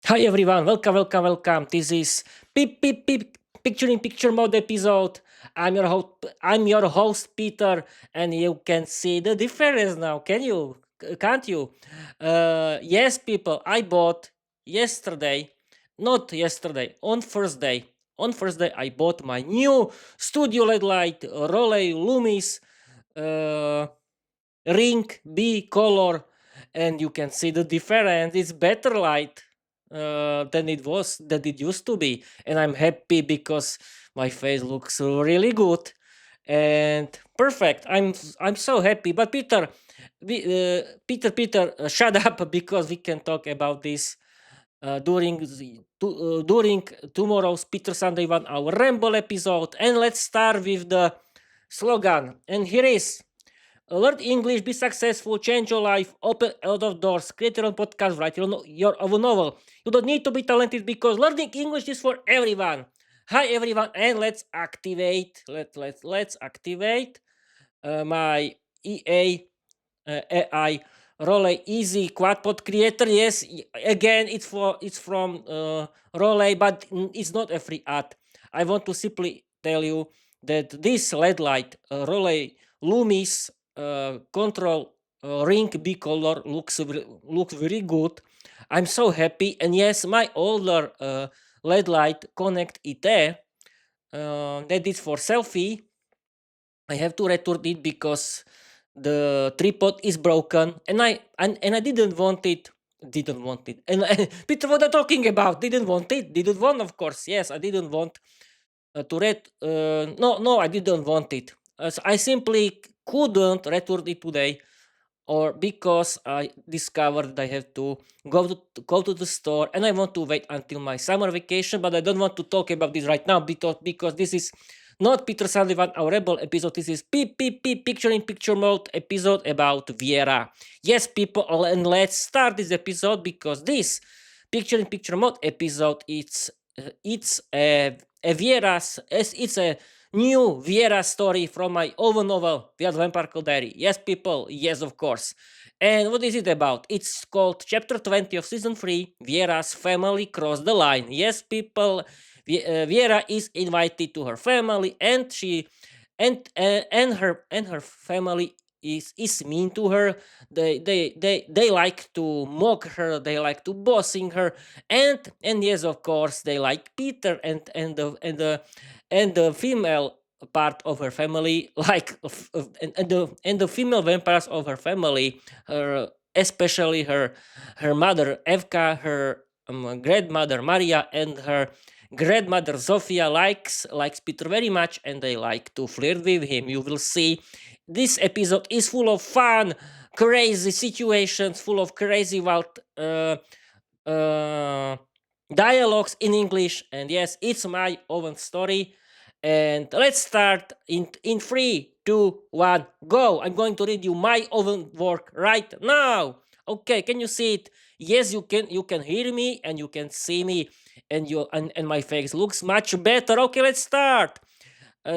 Hi everyone, welcome. This is picture in picture mode episode. I'm your host Peter, and you can see the difference now. Can you? Can't you? Yes, people. I bought yesterday, not yesterday, on Thursday. On Thursday, I bought my new studio LED light Rolei Lumis uh, ring B color, and you can see the difference. It's better light than it used to be, and I'm happy because my face looks really good and perfect. I'm so happy. But Peter, shut up because we can talk about this during tomorrow's Peter Sunday 1 hour ramble episode. And let's start with the slogan. And here is: learn English, be successful, change your life, open a lot of doors, create your own podcast, write your own novel. You don't need to be talented because learning English is for everyone. Hi everyone, and let's activate. Let's activate my EA AI Role Easy Quadpod Creator. Yes, again, it's from Role, but it's not a free ad. I want to simply tell you that this LED light Role Loomis control ring B color looks very good. I'm so happy, and yes, my older LED light Connect IT that is for selfie. I have to return it because the tripod is broken, and I didn't want it. Didn't want it. And Peter, what are you talking about? Didn't want it. Didn't want, of course. Yes, I didn't want to read. No, I didn't want it. I simply couldn't return it today, or because I discovered I have to go to the store, and I want to wait until my summer vacation. But I don't want to talk about this right now because this is not Peter Sullivan, our rebel episode. This is picture in picture mode episode about Viera. Yes, people, and let's start this episode because this picture in picture mode episode it's a Viera'S. It's a new Viera story from my own novel, The Vampire Diary. Yes, people, yes, of course. And what is it about? It's called Chapter 20 of Season 3, Viera'S family crossed the line. Yes, people, Viera is invited to her family, and she and her family is mean to her. They like to mock her, they like to bossing her, and yes, of course, they like Peter and the female part of her family, like and the female vampires of her family, her especially her mother Evka, her grandmother Maria, and her grandmother Zofia likes Peter very much, and they like to flirt with him. You will see this episode is full of fun, crazy situations, full of crazy wild uh, dialogues in English. And yes, it's my own story. And let's start in 3, 2, 1, go. I'm going to read you my own work right now. Okay, can you see it? Yes, you can. You can hear me and you can see me, and my face looks much better. Okay, let's start.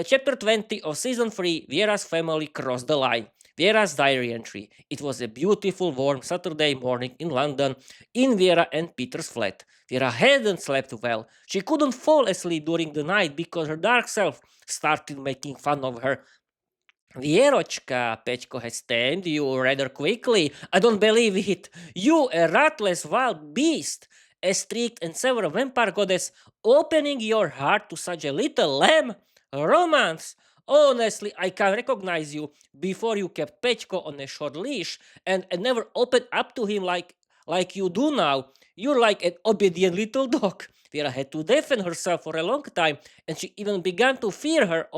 Chapter 20 of Season 3, Viera's family crossed the line. Viera's diary entry. It was a beautiful, warm Saturday morning in London, in Viera and Peter's flat. Viera hadn't slept well. She couldn't fall asleep during the night because her dark self started making fun of her. Vierochka, Pechko has tamed you rather quickly. I don't believe it. You, a ratless wild beast, a strict and severe vampire goddess, opening your heart to such a little lamb? Romance! Honestly, I can recognize you before you kept Pechko on a short leash and never opened up to him like you do now. You're like an obedient little dog. Vera had to defend herself for a long time, and she even began to fear her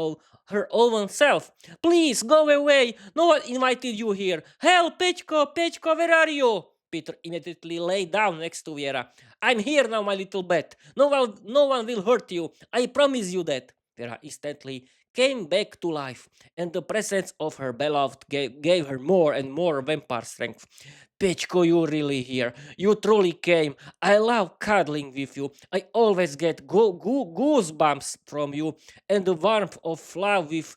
own self. Please go away. No one invited you here. Help, Pechko, where are you? Peter immediately lay down next to Viera. I'm here now, my little bat. No one will hurt you. I promise you that. Viera instantly came back to life, and the presence of her beloved gave her more and more vampire strength. Pechko, you really here. You truly came. I love cuddling with you. I always get goosebumps from you, and the warmth of love with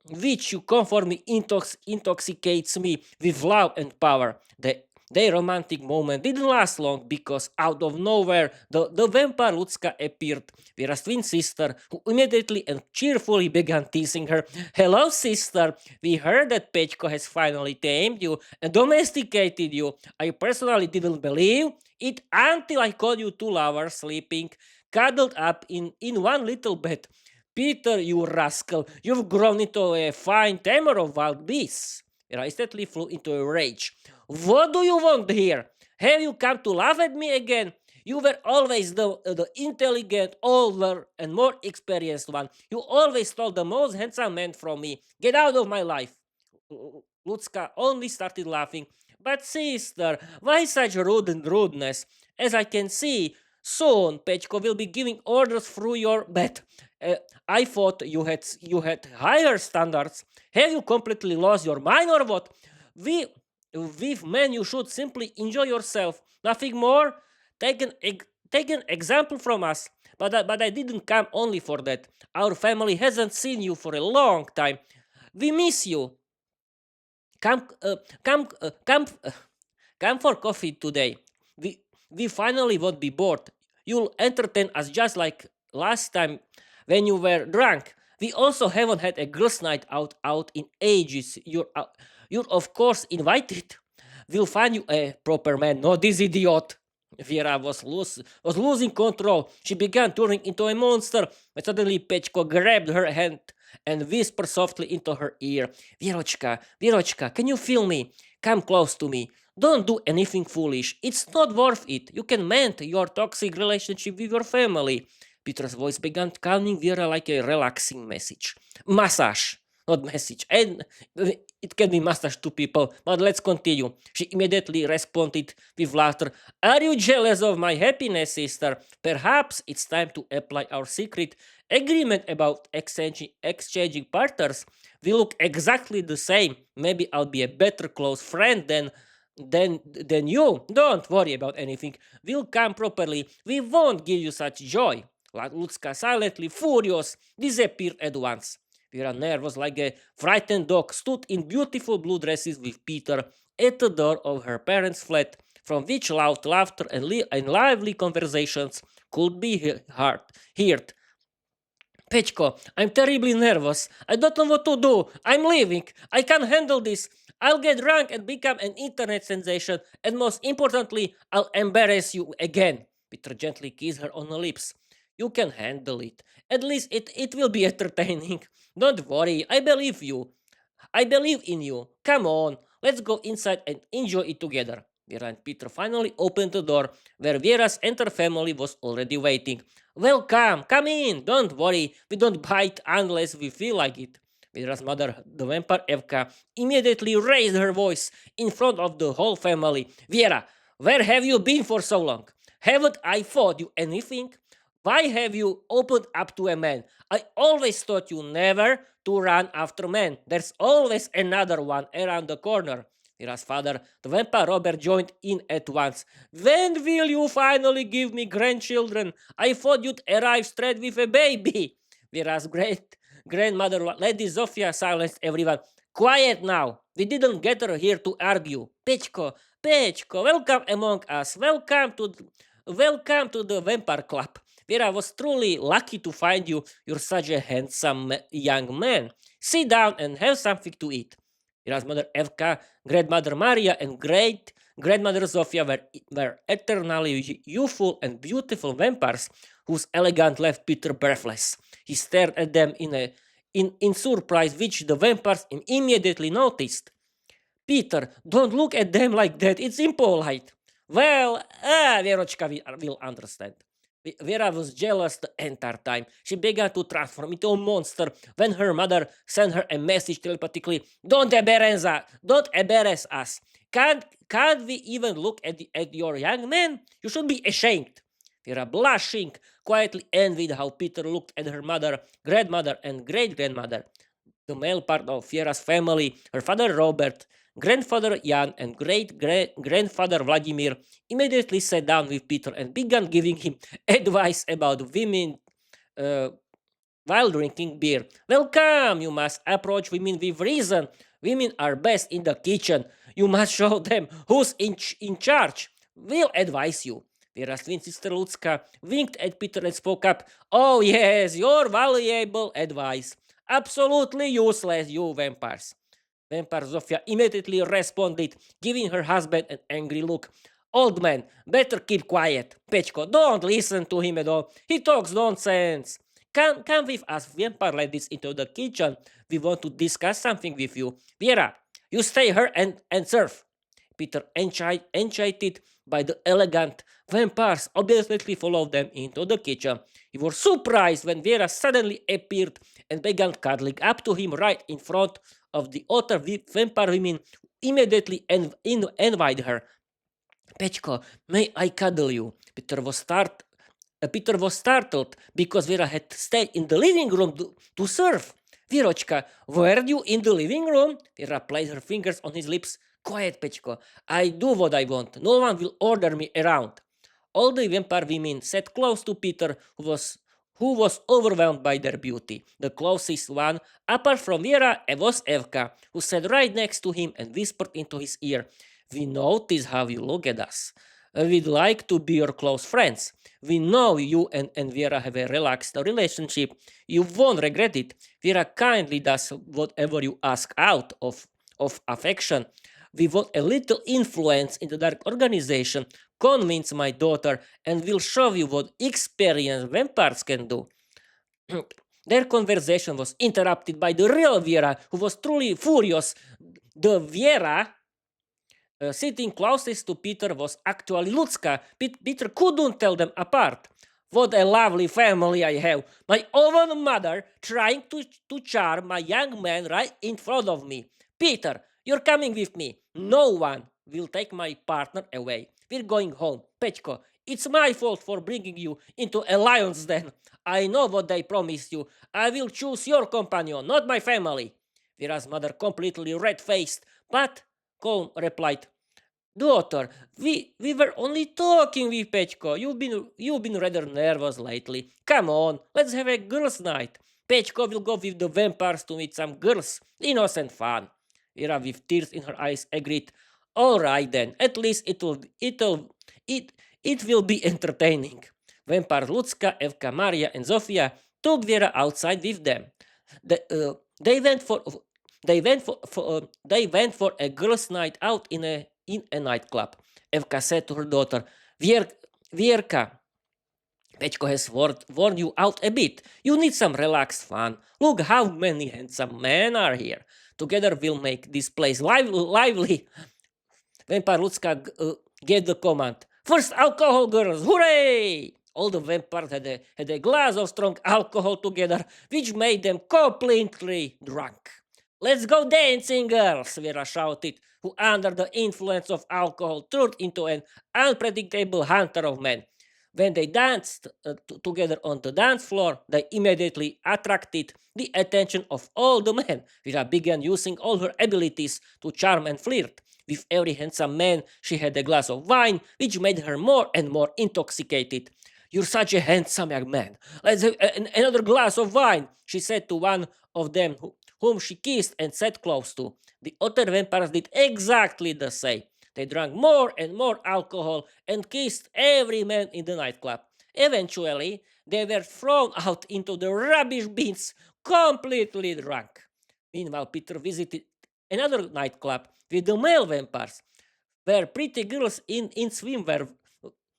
which you comfort me intoxicates me with love and power. Their romantic moment didn't last long because out of nowhere the vampire Lucka appeared, Viera's twin sister, who immediately and cheerfully began teasing her. Hello, sister. We heard that Pechko has finally tamed you and domesticated you. I personally didn't believe it until I caught you two lovers sleeping, cuddled up in one little bed. Peter, you rascal, you've grown into a fine tamer of wild beasts. Viera instantly flew into a rage. What do you want here? Have you come to laugh at me again? You were always the intelligent, older, and more experienced one. You always stole the most handsome man from me. Get out of my life. Lucka only started laughing. But sister, why such rudeness? As I can see, soon Pechko will be giving orders through your bed. I thought you had higher standards. Have you completely lost your mind or what? We with men you should simply enjoy yourself. Nothing more. Take an example from us. But I didn't come only for that. Our family hasn't seen you for a long time. We miss you. Come, come, come for coffee today. We we finally won't be bored. You'll entertain us just like last time when you were drunk. We also haven't had a girls' night out in ages. You're of course invited. We'll find you a proper man, not this idiot. Viera was losing control. She began turning into a monster, but suddenly Pechko grabbed her hand and whispered softly into her ear. Vierochka, can you feel me? Come close to me. Don't do anything foolish. It's not worth it. You can mend your toxic relationship with your family. Peter's voice began calming Viera like a relaxing message. Massage, not message. And it can be massage to people, but let's continue. She immediately responded with laughter. Are you jealous of my happiness, sister? Perhaps it's time to apply our secret agreement about exchanging partners. We look exactly the same. Maybe I'll be a better close friend than you. Don't worry about anything. We'll come properly. We won't give you such joy. Lucka, silently furious, disappeared at once. Viera, nervous like a frightened dog, stood in beautiful blue dresses with Peter at the door of her parents' flat, from which loud laughter and lively conversations could be heard. Pechko, I'm terribly nervous. I don't know what to do. I'm leaving. I can't handle this. I'll get drunk and become an internet sensation, and most importantly, I'll embarrass you again. Peter gently kissed her on the lips. You can handle it. At least it will be entertaining. Don't worry, I believe you. I believe in you. Come on, let's go inside and enjoy it together. Viera and Peter finally opened the door where Viera's entire family was already waiting. Welcome, come in, don't worry, we don't bite unless we feel like it. Viera's mother, the vampire Evka, immediately raised her voice in front of the whole family. Viera, where have you been for so long? Haven't I taught you anything? Why have you opened up to a man? I always taught you never to run after men. There's always another one around the corner. Viera's father, the vampire Robert, joined in at once. When will you finally give me grandchildren? I thought you'd arrive straight with a baby. Viera's great grandmother, Lady Zofia, silenced everyone. Quiet now. We didn't get her here to argue. Pechko, welcome among us. Welcome to the Vampire Club. Viera was truly lucky to find you. You're such a handsome young man. Sit down and have something to eat. Viera's mother Evka, grandmother Maria, and great grandmother Zofia were eternally youthful and beautiful vampires whose elegance left Peter breathless. He stared at them in surprise, which the vampires immediately noticed. Peter, don't look at them like that. It's impolite. Well, Vierochka will understand. Viera was jealous the entire time. She began to transform into a monster when her mother sent her a message telepathically. Don't embarrass us. Can't we even look at your young man? You should be ashamed. Viera, blushing, quietly envied how Peter looked at her mother, grandmother, and great-grandmother. The male part of Viera's family, her father Robert, grandfather Jan, and great-grandfather Vladimir, immediately sat down with Peter and began giving him advice about women uh, while drinking beer. Welcome, you must approach women with reason. Women are best in the kitchen. You must show them who's in charge. We'll advise you. Viera's twin sister Lucka winked at Peter and spoke up. Oh yes, your valuable advice. Absolutely useless, you vampires. Vampire Zofia immediately responded, giving her husband an angry look. Old man, better keep quiet. Pechko, don't listen to him at all. He talks nonsense. Come with us, vampire ladies, into the kitchen. We want to discuss something with you. Viera, you stay here and serve. Peter, enchanted by the elegant vampires, obviously followed them into the kitchen. He was surprised when Viera suddenly appeared and began cuddling up to him right in front of the other vampire women. Immediately invited her. Pechko, may I cuddle you? Peter was startled because Viera had stayed in the living room to serve. Vierochka, were you in the living room? Viera placed her fingers on his lips. Quiet, Pechko. I do what I want. No one will order me around. All the vampire women sat close to Peter, who was overwhelmed by their beauty. The closest one, apart from Viera, was Evka, who sat right next to him and whispered into his ear, We notice how you look at us. We'd like to be your close friends. We know you and Viera have a relaxed relationship. You won't regret it. Viera kindly does whatever you ask out of affection. We want a little influence in the dark organization. Convince my daughter and we'll show you what experienced vampires can do. Their conversation was interrupted by the real Viera, who was truly furious. The Viera sitting closest to Peter was actually Lucka. Peter couldn't tell them apart. What a lovely family I have. My own mother trying to charm my young man right in front of me. Peter, you're coming with me. No one will take my partner away. We're going home. Pechko, it's my fault for bringing you into a lion's den. I know what they promised you. I will choose your companion, not my family. Viera's mother, completely red-faced, but calm, replied, Daughter, we were only talking with Pechko. You've been rather nervous lately. Come on, let's have a girls' night. Pechko will go with the vampires to meet some girls. Innocent fun. Viera, with tears in her eyes, agreed. All right then. At least it will be entertaining. Vampires Lucka, Evka, Maria, and Zofia took Viera outside with them. They went for a girls' night out in a nightclub. Evka said to her daughter, Vierka, Pechko has worn you out a bit. You need some relaxed fun. Look how many handsome men are here. Together we'll make this place lively. Vampire Lucka gave the command. First alcohol, girls, hooray! All the vampires had a glass of strong alcohol together, which made them completely drunk. Let's go dancing, girls, Viera shouted, who under the influence of alcohol turned into an unpredictable hunter of men. When they danced together on the dance floor, they immediately attracted the attention of all the men. Viera began using all her abilities to charm and flirt. With every handsome man, she had a glass of wine, which made her more and more intoxicated. You're such a handsome young man. Let's have another glass of wine, she said to one of them, whom she kissed and sat close to. The other vampires did exactly the same. They drank more and more alcohol and kissed every man in the nightclub. Eventually, they were thrown out into the rubbish bins, completely drunk. Meanwhile, Peter visited another nightclub with the male vampires, where pretty girls in swimwear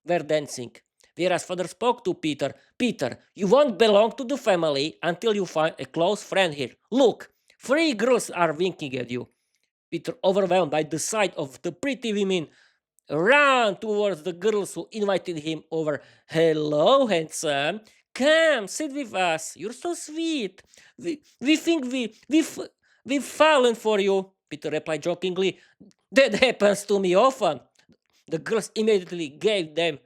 were dancing. Viera's father spoke to Peter. Peter, you won't belong to the family until you find a close friend here. Look, 3 girls are winking at you. Peter, overwhelmed by the sight of the pretty women, ran towards the girls who invited him over. Hello, handsome. Come, sit with us. You're so sweet. We think we've fallen for you, Peter replied jokingly. That happens to me often. The girls immediately gave them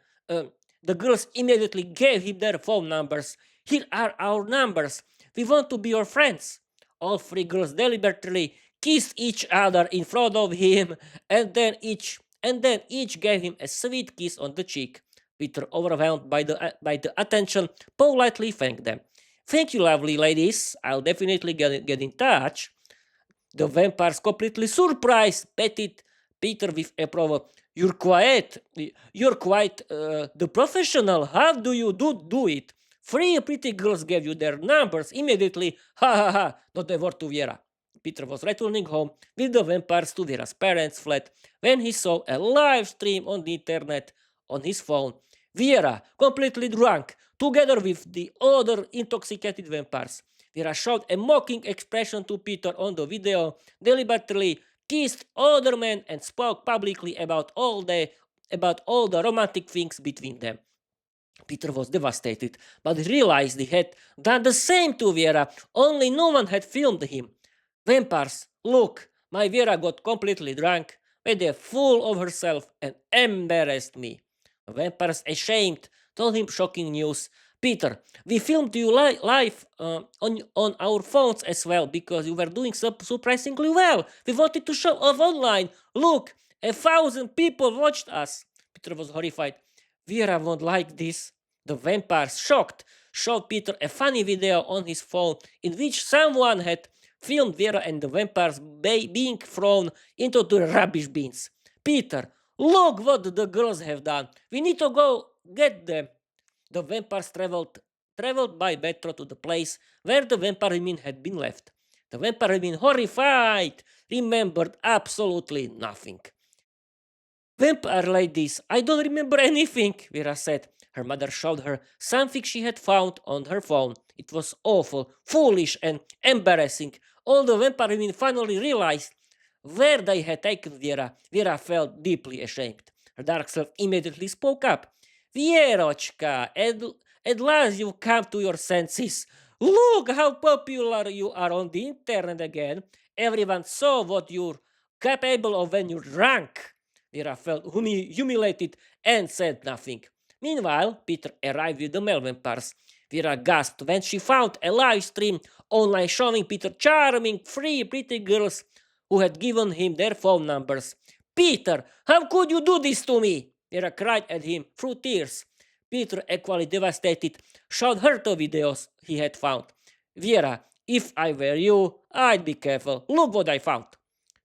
the girls immediately gave him their phone numbers. Here are our numbers. We want to be your friends. All 3 girls deliberately kissed each other in front of him, and then each gave him a sweet kiss on the cheek. Peter, overwhelmed by the attention, politely thanked them. Thank you, lovely ladies. I'll definitely get in touch. The vampires, completely surprised, petted Peter with approval. You're quite the professional. How do you do it? Three pretty girls gave you their numbers immediately. Ha ha ha, not a word to Viera. Peter was returning home with the vampires to Viera's parents' flat when he saw a live stream on the internet on his phone. Viera, completely drunk, together with the other intoxicated vampires. Viera showed a mocking expression to Peter on the video, deliberately kissed other men, and spoke publicly about all the romantic things between them. Peter was devastated, but realized he had done the same to Viera, only no one had filmed him. Vampires, look, my Viera got completely drunk, made a fool of herself, and embarrassed me. The vampires, ashamed, told him shocking news. Peter, we filmed you live on our phones as well because you were doing surprisingly well. We wanted to show off online. Look, 1,000 people watched us. Peter was horrified. Viera won't like this. The vampires, shocked, showed Peter a funny video on his phone in which someone had filmed Viera and the vampires being thrown into the rubbish bins. Peter, look what the girls have done. We need to go get them. The vampires traveled by metro to the place where the vampire women had been left. The vampire women, horrified, remembered absolutely nothing. Vampire ladies, I don't remember anything, Viera said. Her mother showed her something she had found on her phone. It was awful, foolish, and embarrassing. All the vampire women finally realized where they had taken Viera. Viera felt deeply ashamed. Her dark self immediately spoke up. Vierochka, at last you've come to your senses. Look how popular you are on the internet again. Everyone saw what you're capable of when you're drunk. Viera felt humiliated and said nothing. Meanwhile, Peter arrived with the male vampires. Viera gasped when she found a live stream online showing Peter charming three pretty girls who had given him their phone numbers. Peter, how could you do this to me? Viera cried at him through tears. Peter, equally devastated, showed her the videos he had found. Viera, if I were you, I'd be careful. Look what I found.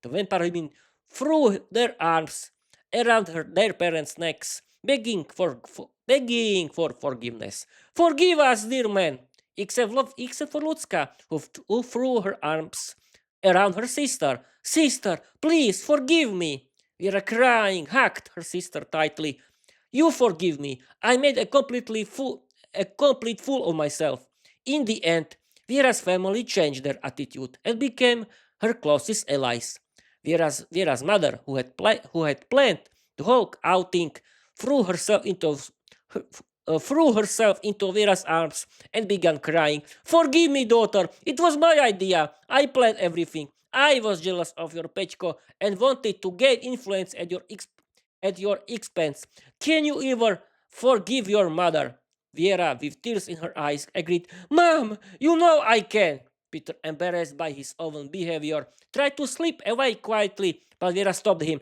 The vampire women threw their arms around their parents' necks, begging for forgiveness. Forgive us, dear man, except for Lutska, who threw her arms around her sister. Sister, please forgive me. Viera, crying, hugged her sister tightly. You forgive me. I made a complete fool of myself. In the end, Viera's family changed their attitude and became her closest allies. Viera's mother, who had planned the whole outing, threw herself into Viera's arms and began crying. Forgive me, daughter. It was my idea. I planned everything. I was jealous of your Pechko and wanted to gain influence at your expense. Can you ever forgive your mother? Viera, with tears in her eyes, agreed. Mom, you know I can. Peter, embarrassed by his own behavior, tried to slip away quietly, but Viera stopped him.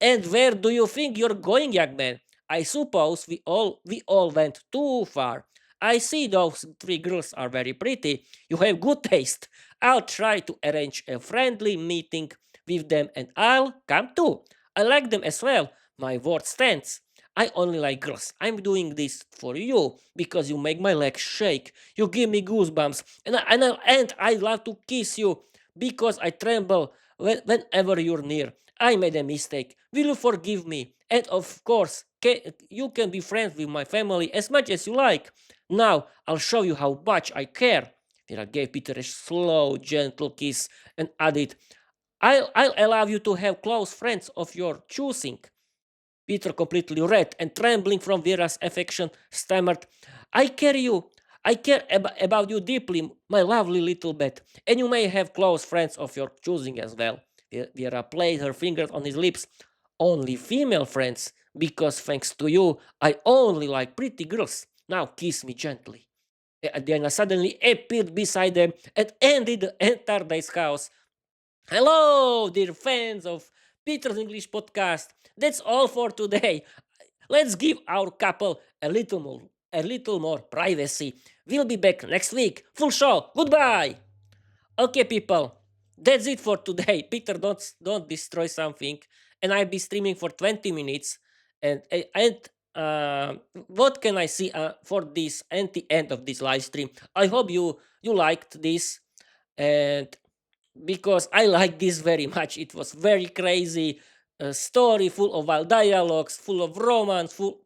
And where do you think you're going, young man? I suppose we all went too far. I see those three girls are very pretty. You have good taste. I'll try to arrange a friendly meeting with them and I'll come too. I like them as well. My word stands. I only like girls. I'm doing this for you because you make my legs shake. You give me goosebumps, and I love to kiss you because I tremble whenever you're near. I made a mistake. Will you forgive me? And of course, you can be friends with my family as much as you like. Now I'll show you how much I care. Viera gave Peter a slow, gentle kiss and added, I'll allow you to have close friends of your choosing. Peter, completely red and trembling from Viera's affection, stammered, I care you. I care about you deeply, my lovely little bat, and you may have close friends of your choosing as well. Viera played her fingers on his lips. Only female friends, because thanks to you, I only like pretty girls. Now kiss me gently. Diana suddenly appeared beside them and ended the entire day's house. Hello, dear fans of Peter's English podcast. That's all for today. Let's give our couple a little more privacy. We'll be back next week. Full show. Goodbye. Okay, people. That's it for today. Peter, don't destroy something, and I'll be streaming for 20 minutes. And what can I see for this and the end of this live stream? I hope you liked this, and because I like this very much. It was very crazy story, full of wild dialogues, full of romance, full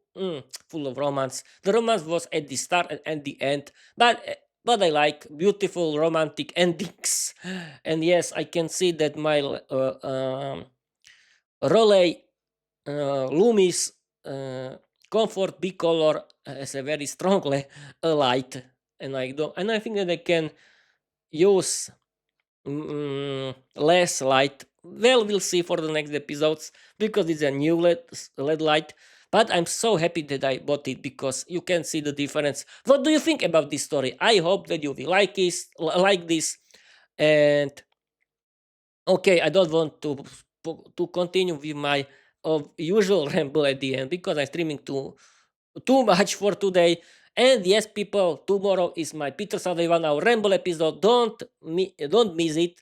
of romance. The romance was at the start and at the end, but I like beautiful romantic endings. And yes, I can see that my Relay Loomis Comfort B color has a very strong light, and I think that I can use less light. Well, we'll see for the next episodes because it's a new LED light. But I'm so happy that I bought it because you can see the difference. What do you think about this story? I hope that you will like this. And okay, I don't want to continue with my usual ramble at the end because I'm streaming too much for today. And yes, people, tomorrow is my Peter Sunday 1 hour ramble episode. Don't miss it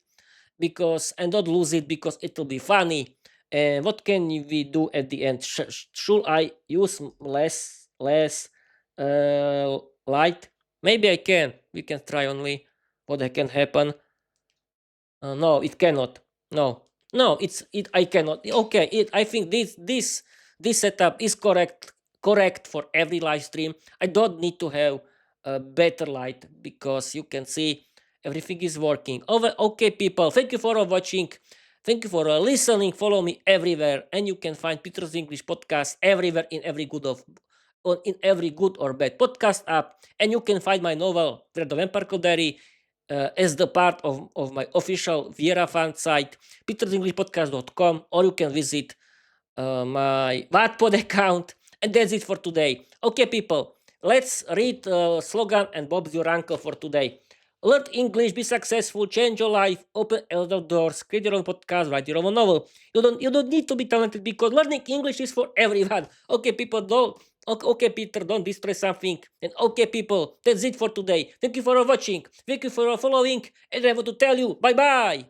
because and don't lose it because it will be funny. And what can we do at the end? Should I use less light? Maybe I can. We can try only what can happen. No, it cannot. No, no, it. I cannot. Okay, I think this setup is correct for every live stream. I don't need to have a better light because you can see everything is working. Okay, people. Thank you for watching. Thank you for listening. Follow me everywhere, and you can find Peter's English podcast everywhere in every good or bad podcast app. And you can find my novel, The Vampire Diary, as the part of my official Viera fan site, petersenglishpodcast.com, or you can visit my Wattpad account. And that's it for today. Okay, people, let's read slogan and Bob's your uncle for today. Learn English, be successful, change your life, open a lot of doors, create your own podcast, write your own novel. You don't need to be talented because learning English is for everyone. Okay, people, don't. Okay, Peter, don't destroy something. And okay, people, that's it for today. Thank you for watching. Thank you for following. And I want to tell you, bye bye.